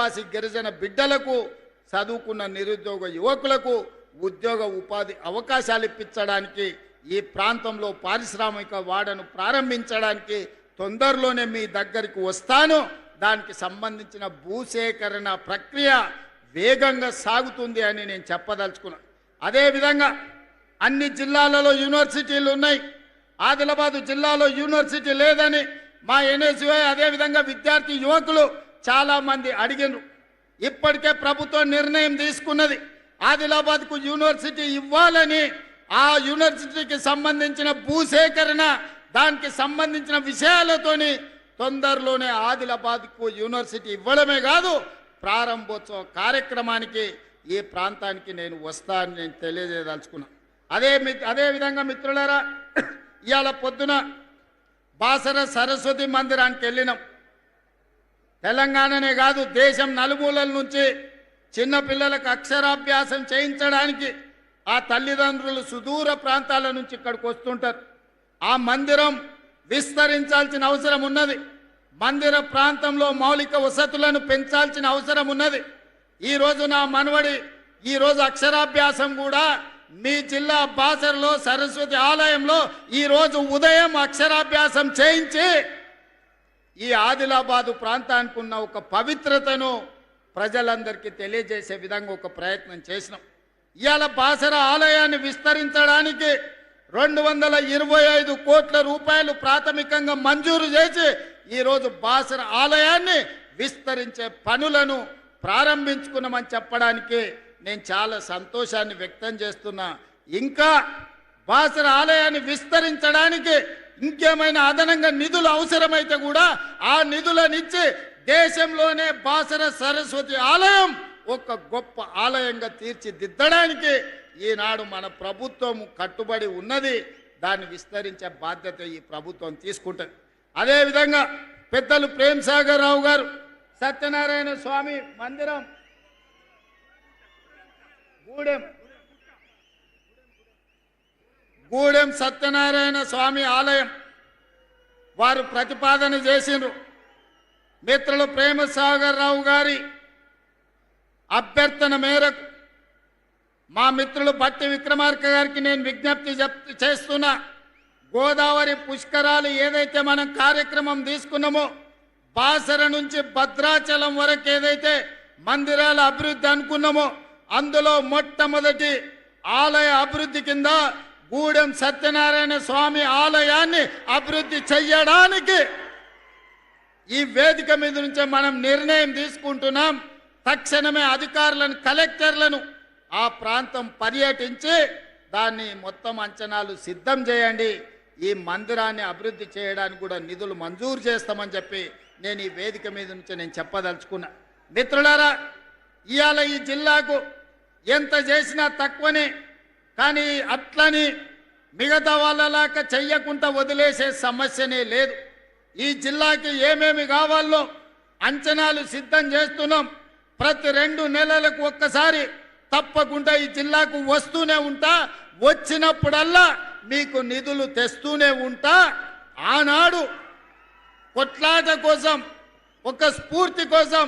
ఆదివాసీ గిరిజన బిడ్డలకు చదువుకున్న నిరుద్యోగ యువకులకు ఉద్యోగ ఉపాధి అవకాశాలు ఇప్పించడానికి ఈ ప్రాంతంలో పారిశ్రామిక వాడను ప్రారంభించడానికి తొందరలోనే మీ దగ్గరికి వస్తాను. దానికి సంబంధించిన భూసేకరణ ప్రక్రియ వేగంగా సాగుతుంది అని నేను చెప్పదలుచుకున్నాను. అదేవిధంగా అన్ని జిల్లాలలో యూనివర్సిటీలు ఉన్నాయి. ఆదిలాబాద్ జిల్లాలో యూనివర్సిటీ లేదని మా ఎన్ఎస్యుఐ అదేవిధంగా విద్యార్థి యువకులు చాలామంది అడిగినారు. ఇప్పటికే ప్రభుత్వం నిర్ణయం తీసుకున్నది ఆదిలాబాద్కు యూనివర్సిటీ ఇవ్వాలని. ఆ యూనివర్సిటీకి సంబంధించిన భూసేకరణ దానికి సంబంధించిన విషయాలతోని తొందరలోనే ఆదిలాబాద్కు యూనివర్సిటీ ఇవ్వడమే కాదు ప్రారంభోత్సవ కార్యక్రమానికి ఈ ప్రాంతానికి నేను వస్తానని నేను తెలియజేయదలుచుకున్నాను. అదేవిధంగా మిత్రులారా, ఇవాళ పొద్దున బాసర సరస్వతి మందిరానికి వెళ్ళినాం. తెలంగాణనే కాదు దేశం నలుమూలల నుంచి చిన్నపిల్లలకు అక్షరాభ్యాసం చేయించడానికి ఆ తల్లిదండ్రులు సుదూర ప్రాంతాల నుంచి ఇక్కడికి వస్తుంటారు. ఆ మందిరం విస్తరించాల్సిన అవసరం ఉన్నది. మందిర ప్రాంతంలో మౌలిక వసతులను పెంచాల్సిన అవసరం ఉన్నది. ఈరోజు నా మనవడి ఈరోజు అక్షరాభ్యాసం కూడా మీ జిల్లా బాసరలో సరస్వతి ఆలయంలో ఈరోజు ఉదయం అక్షరాభ్యాసం చేయించి ఈ ఆదిలాబాదు ప్రాంతానికి ఉన్న ఒక పవిత్రతను ప్రజలందరికీ తెలియజేసే విధంగా ఒక ప్రయత్నం చేసినాం. ఇవాళ బాసర ఆలయాన్ని విస్తరించడానికి 225 కోట్ల రూపాయలు ప్రాథమికంగా మంజూరు చేసి ఈరోజు బాసర ఆలయాన్ని విస్తరించే పనులను ప్రారంభించుకున్నామని చెప్పడానికి నేను చాలా సంతోషాన్ని వ్యక్తం చేస్తున్నా. ఇంకా బాసర ఆలయాన్ని విస్తరించడానికి ఇంకేమైనా అదనంగా నిధులు అవసరమైతే కూడా ఆ నిధులనిచ్చి దేశంలోనే బాసర సరస్వతి ఆలయం ఒక గొప్ప ఆలయంగా తీర్చిదిద్దడానికి ఈనాడు మన ప్రభుత్వం కట్టుబడి ఉన్నది. దాన్ని విస్తరించే బాధ్యత ఈ ప్రభుత్వం తీసుకుంటుంది. అదేవిధంగా పెద్దలు ప్రేమ్ సాగర్ రావు గారు సత్యనారాయణ స్వామి మందిరం గూడెం సత్యనారాయణ స్వామి ఆలయం వారు ప్రతిపాదన చేసిండ్రు. మిత్రులు ప్రేమ సాగర్ రావు గారి అభ్యర్థన మేరకు మా మిత్రులు బట్టి విక్రమార్క గారికి నేను విజ్ఞప్తి చేస్తున్నా. గోదావరి పుష్కరాలు ఏదైతే మనం కార్యక్రమం తీసుకున్నామో బాసర నుంచి భద్రాచలం వరకు ఏదైతే మందిరాల అభివృద్ధి అనుకున్నామో అందులో మొట్టమొదటి ఆలయ అభివృద్ధి కింద గూడెం సత్యనారాయణ స్వామి ఆలయాన్ని అభివృద్ధి చెయ్యడానికి ఈ వేదిక మీద నుంచే మనం నిర్ణయం తీసుకుంటున్నాం. తక్షణమే అధికారులను కలెక్టర్లను ఆ ప్రాంతం పర్యటించి దాన్ని మొత్తం అంచనాలు సిద్ధం చేయండి. ఈ మందిరాన్ని అభివృద్ధి చేయడానికి కూడా నిధులు మంజూరు చేస్తామని చెప్పి నేను ఈ వేదిక మీద నుంచి నేను చెప్పదలుచుకున్నా. మిత్రులారా, ఇవాళ ఈ జిల్లాకు ఎంత చేసినా తక్కువనే, కానీ అట్లని మిగతా వాళ్ళలాగా చెయ్యకుండా వదిలేసే సమస్యనే లేదు. ఈ జిల్లాకి ఏమేమి కావాలో అంచనాలు సిద్ధం చేస్తున్నాం. ప్రతి 2 నెలలకు ఒక్కసారి తప్పకుండా ఈ జిల్లాకు వస్తూనే ఉంటా. వచ్చినప్పుడల్లా మీకు నిధులు తెస్తూనే ఉంటా. ఆనాడు కొట్లాట కోసం ఒక స్ఫూర్తి కోసం